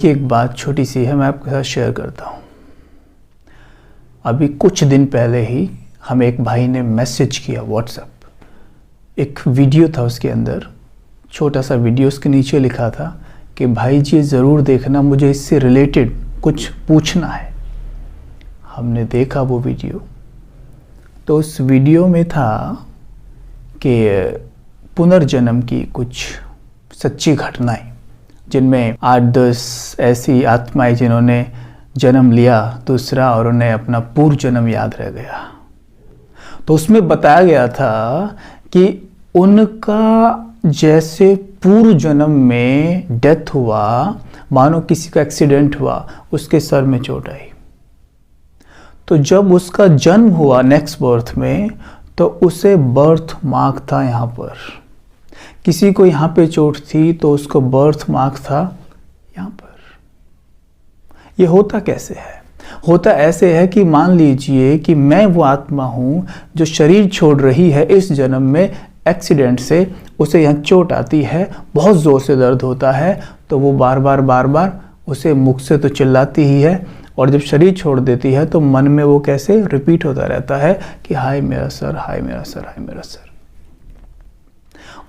कि एक बात छोटी सी है, मैं आपके साथ शेयर करता हूँ। अभी कुछ दिन पहले ही हमें एक भाई ने मैसेज किया व्हाट्सएप, एक वीडियो था उसके अंदर, छोटा सा वीडियो, उसके नीचे लिखा था कि भाई जी ज़रूर देखना, मुझे इससे रिलेटेड कुछ पूछना है। हमने देखा वो वीडियो, तो उस वीडियो में था कि पुनर्जन्म की कुछ सच्ची घटनाएं, जिनमें 8-10 ऐसी आत्माएं जिन्होंने जन्म लिया दूसरा और उन्हें अपना पूर्व जन्म याद रह गया। तो उसमें बताया गया था कि उनका जैसे पूर्व जन्म में डेथ हुआ, मानो किसी का एक्सीडेंट हुआ, उसके सर में चोट आई। तो जब उसका जन्म हुआ नेक्स्ट बर्थ में, तो उसे बर्थ मार्क था यहाँ पर। किसी को यहाँ पे चोट थी तो उसको बर्थ मार्क था यहाँ पर। ये होता कैसे है? होता ऐसे है कि मान लीजिए कि मैं वो आत्मा हूँ जो शरीर छोड़ रही है इस जन्म में एक्सीडेंट से, उसे यहाँ चोट आती है, बहुत ज़ोर से दर्द होता है, तो वो बार बार उसे मुख से तो चिल्लाती ही है, और जब शरीर छोड़ देती है तो मन में वो कैसे रिपीट होता रहता है कि हाय मेरा सर, हाय मेरा सर, हाय मेरा सर।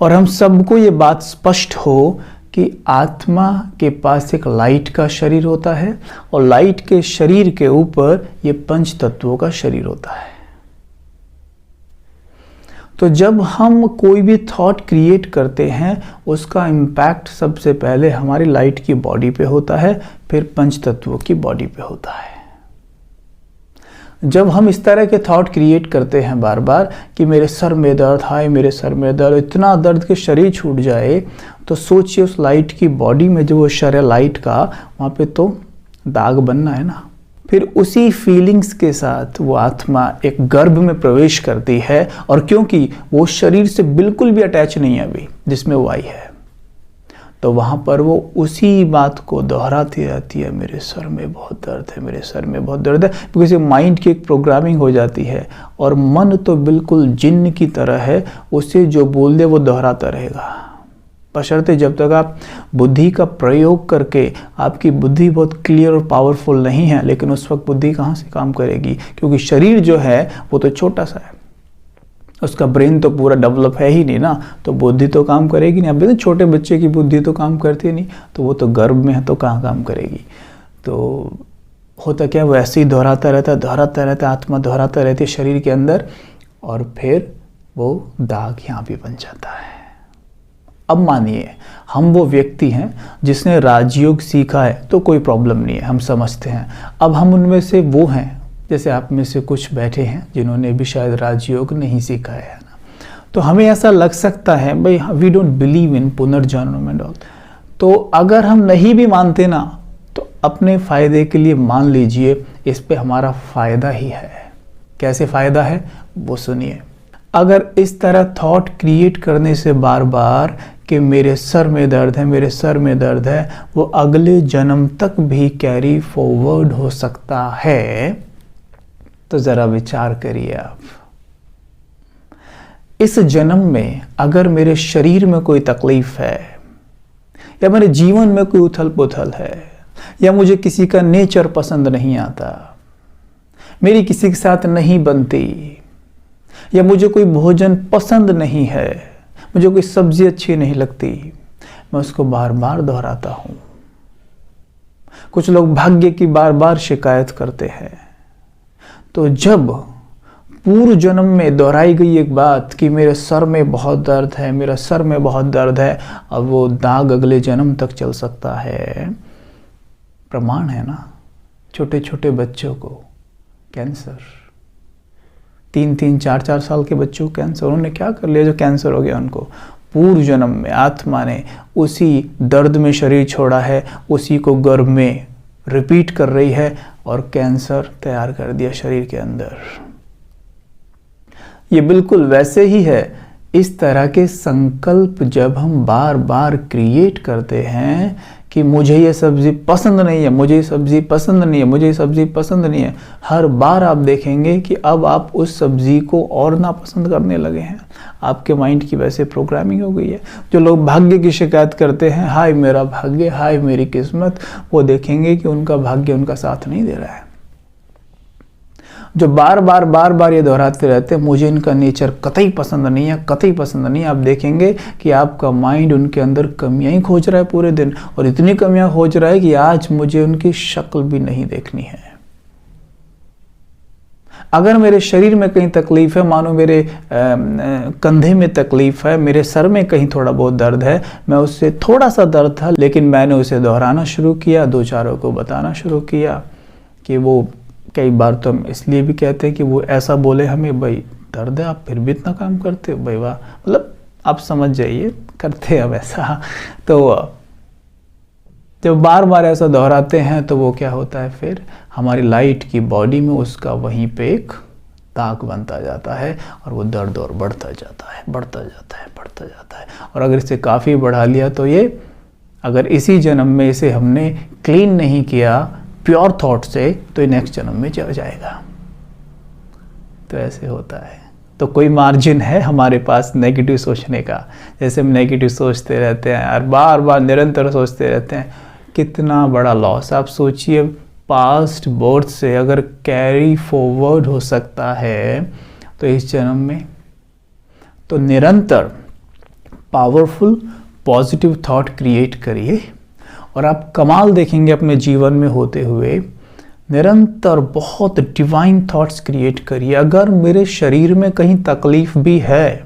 और हम सबको ये बात स्पष्ट हो कि आत्मा के पास एक लाइट का शरीर होता है और लाइट के शरीर के ऊपर ये पंच तत्वों का शरीर होता है। तो जब हम कोई भी थॉट क्रिएट करते हैं, उसका इम्पैक्ट सबसे पहले हमारी लाइट की बॉडी पे होता है, फिर पंच तत्वों की बॉडी पे होता है। जब हम इस तरह के थॉट क्रिएट करते हैं बार बार कि मेरे सर में दर्द, हाय मेरे सर में दर्द, इतना दर्द कि शरीर छूट जाए, तो सोचिए उस लाइट की बॉडी में जो वो शरीर लाइट का, वहाँ पे तो दाग बनना है ना। फिर उसी फीलिंग्स के साथ वो आत्मा एक गर्भ में प्रवेश करती है, और क्योंकि वो शरीर से बिल्कुल भी अटैच नहीं है अभी जिसमें वो आई है, तो वहाँ पर वो उसी बात को दोहराती रहती है, मेरे सर में बहुत दर्द है, मेरे सर में बहुत दर्द है। बिकॉज माइंड की एक प्रोग्रामिंग हो जाती है, और मन तो बिल्कुल जिन्न की तरह है, उसे जो बोल दे वो दोहराता रहेगा। बशर्ते जब तक आप बुद्धि का प्रयोग करके, आपकी बुद्धि बहुत क्लियर और पावरफुल नहीं है, लेकिन उस वक्त बुद्धि कहाँ से काम करेगी, क्योंकि शरीर जो है वो तो छोटा सा है, उसका ब्रेन तो पूरा डेवलप है ही नहीं ना, तो बुद्धि तो काम करेगी नहीं। अब छोटे बच्चे की बुद्धि तो काम करती नहीं, तो वो तो गर्भ में है, तो कहाँ काम करेगी। तो होता क्या, वो ऐसे ही दोहराता रहता, आत्मा दोहराता रहती है शरीर के अंदर, और फिर वो दाग यहाँ भी बन जाता है। अब मानिए हम वो व्यक्ति हैं जिसने राजयोग सीखा है, तो कोई प्रॉब्लम नहीं है, हम समझते हैं। अब हम उनमें से वो हैं, जैसे आप में से कुछ बैठे हैं जिन्होंने भी शायद राजयोग नहीं सीखा है ना, तो हमें ऐसा लग सकता है भाई वी डोंट बिलीव इन पुनर्जन्म एंड ऑल। तो अगर हम नहीं भी मानते ना, तो अपने फ़ायदे के लिए मान लीजिए, इस पे हमारा फ़ायदा ही है। कैसे फ़ायदा है वो सुनिए। अगर इस तरह थॉट क्रिएट करने से बार बार कि मेरे सर में दर्द है, मेरे सर में दर्द है, वो अगले जन्म तक भी कैरी फॉरवर्ड हो सकता है, तो ज़रा विचार करिए आप। इस जन्म में अगर मेरे शरीर में कोई तकलीफ है, या मेरे जीवन में कोई उथल पुथल है, या मुझे किसी का नेचर पसंद नहीं आता, मेरी किसी के साथ नहीं बनती, या मुझे कोई भोजन पसंद नहीं है, मुझे कोई सब्जी अच्छी नहीं लगती, मैं उसको बार बार दोहराता हूँ। कुछ लोग भाग्य की बार बार शिकायत करते हैं। तो जब पूर्व जन्म में दोहराई गई एक बात कि मेरे सर में बहुत दर्द है, मेरा सर में बहुत दर्द है, अब वो दाग अगले जन्म तक चल सकता है। प्रमाण है ना, छोटे छोटे बच्चों को कैंसर, 3-3, 4-4 साल के बच्चों को कैंसर, उन्होंने क्या कर लिया जो कैंसर हो गया उनको? पूर्व जन्म में आत्मा ने उसी दर्द में शरीर छोड़ा है, उसी को गर्भ में रिपीट कर रही है, और कैंसर तैयार कर दिया शरीर के अंदर। ये बिल्कुल वैसे ही है। इस तरह के संकल्प जब हम बार बार क्रिएट करते हैं कि मुझे ये सब्ज़ी पसंद नहीं है, मुझे ये सब्ज़ी पसंद नहीं है, मुझे ये सब्ज़ी पसंद नहीं है, हर बार आप देखेंगे कि अब आप उस सब्ज़ी को और नापसंद करने लगे हैं। आपके माइंड की वैसे प्रोग्रामिंग हो गई है। जो लोग भाग्य की शिकायत करते हैं, हाय मेरा भाग्य, हाय मेरी किस्मत, वो देखेंगे कि उनका भाग्य उनका साथ नहीं दे रहा है। जो बार बार ये दोहराते रहते हैं, मुझे इनका नेचर कतई पसंद नहीं है, कतई पसंद नहीं है, आप देखेंगे कि आपका माइंड उनके अंदर कमियां ही खोज रहा है पूरे दिन, और इतनी कमियां खोज रहा है कि आज मुझे उनकी शक्ल भी नहीं देखनी है। अगर मेरे शरीर में कहीं तकलीफ है, मानो मेरे कंधे में तकलीफ है, मेरे सर में कहीं थोड़ा बहुत दर्द है, मैं उससे थोड़ा सा दर्द था लेकिन मैंने उसे दोहराना शुरू किया, दो चारों को बताना शुरू किया कि वो, कई बार तो हम इसलिए भी कहते हैं कि वो ऐसा बोले हमें, भाई दर्द है आप फिर भी इतना काम करते हो, भाई वाह, मतलब आप समझ जाइए, करते हैं हम ऐसा। तो जब बार बार ऐसा दोहराते हैं तो वो क्या होता है, फिर हमारी लाइट की बॉडी में उसका वहीं पे एक दाग बनता जाता है और वो दर्द और बढ़ता जाता है, बढ़ता जाता है, बढ़ता जाता है। और अगर इसे काफ़ी बढ़ा लिया तो ये, अगर इसी जन्म में इसे हमने क्लीन नहीं किया प्योर थॉट से, तो ये नेक्स्ट जन्म में चला जाएगा। तो ऐसे होता है। तो कोई मार्जिन है हमारे पास नेगेटिव सोचने का? जैसे हम नेगेटिव सोचते रहते हैं और बार बार निरंतर सोचते रहते हैं, कितना बड़ा लॉस। आप सोचिए, पास्ट बर्थ से अगर कैरी फॉरवर्ड हो सकता है तो इस जन्म में, तो निरंतर पावरफुल पॉजिटिव थॉट क्रिएट करिए और आप कमाल देखेंगे अपने जीवन में होते हुए। निरंतर बहुत डिवाइन थॉट्स क्रिएट करिए। अगर मेरे शरीर में कहीं तकलीफ भी है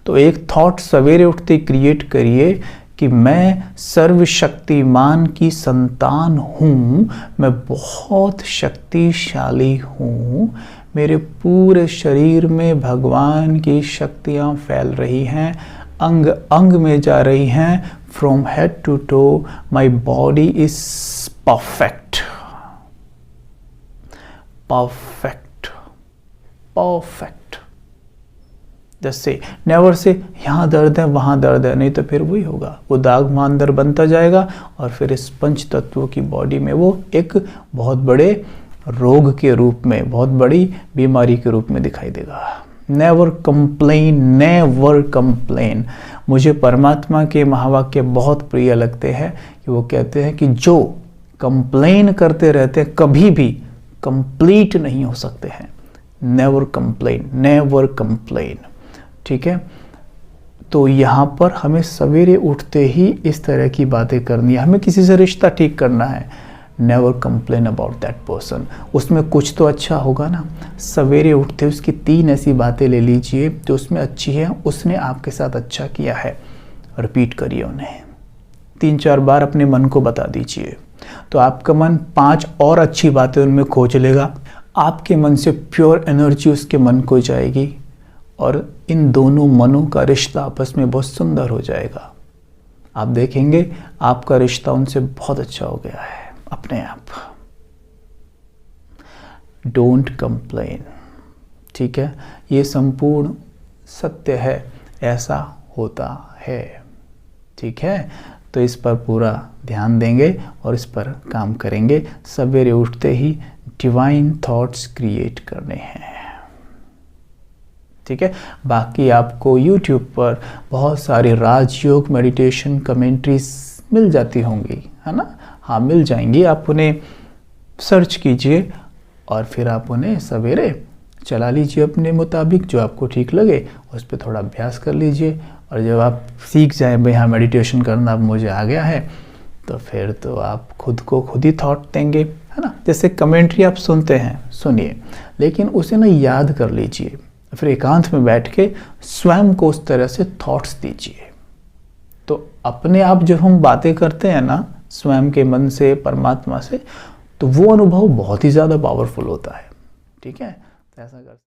तो एक थॉट सवेरे उठते क्रिएट करिए कि मैं सर्वशक्तिमान की संतान हूँ, मैं बहुत शक्तिशाली हूँ, मेरे पूरे शरीर में भगवान की शक्तियाँ फैल रही हैं, अंग अंग में जा रही हैं, from head to toe my body is perfect, perfect, perfect. जैसे नेवर से यहाँ दर्द है वहाँ दर्द है, नहीं तो फिर वही होगा, वो दाग मांदर बनता जाएगा और फिर इस पंच तत्वों की बॉडी में वो एक बहुत बड़े रोग के रूप में, बहुत बड़ी बीमारी के रूप में दिखाई देगा। Never complain, never complain. मुझे परमात्मा के महावाक्य बहुत प्रिय लगते हैं कि वो कहते हैं कि जो कंप्लेन करते रहते हैं कभी भी कंप्लीट नहीं हो सकते हैं। Never complain, never complain. ठीक है, तो यहाँ पर हमें सवेरे उठते ही इस तरह की बातें करनी है। हमें किसी से रिश्ता ठीक करना है, never complain about that person. उसमें कुछ तो अच्छा होगा ना। सवेरे उठते उसकी 3 ऐसी बातें ले लीजिए जो उसमें अच्छी है, उसने आपके साथ अच्छा किया है, रिपीट करिए उन्हें 3-4 बार, अपने मन को बता दीजिए, तो आपका मन 5 और अच्छी बातें उनमें खोज लेगा। आपके मन से प्योर एनर्जी उसके मन को जाएगी और इन दोनों मनों का रिश्ता आपस में बहुत सुंदर हो जाएगा। आप देखेंगे आपका रिश्ता उनसे बहुत अच्छा हो गया है अपने आप। Don't complain. ठीक है, ये संपूर्ण सत्य है, ऐसा होता है। ठीक है, तो इस पर पूरा ध्यान देंगे और इस पर काम करेंगे। सवेरे उठते ही डिवाइन थॉट्स क्रिएट करने हैं। ठीक है, बाकी आपको YouTube पर बहुत सारी राजयोग मेडिटेशन कमेंट्रीज मिल जाती होंगी, है ना? हाँ, मिल जाएंगी। आप उन्हें सर्च कीजिए और फिर आप उन्हें सवेरे चला लीजिए अपने मुताबिक, जो आपको ठीक लगे उस पर थोड़ा अभ्यास कर लीजिए। और जब आप सीख जाएं भाई हाँ मेडिटेशन करना अब मुझे आ गया है, तो फिर तो आप खुद को खुद ही थॉट देंगे, है ना? जैसे कमेंट्री आप सुनते हैं, सुनिए, लेकिन उसे ना याद कर लीजिए, फिर एकांत में बैठ के स्वयं को उस तरह से थॉट्स दीजिए। तो अपने आप जब हम बातें करते हैं ना स्वयं के मन से, परमात्मा से, तो वो अनुभव बहुत ही ज़्यादा पावरफुल होता है। ठीक है, तो ऐसा कर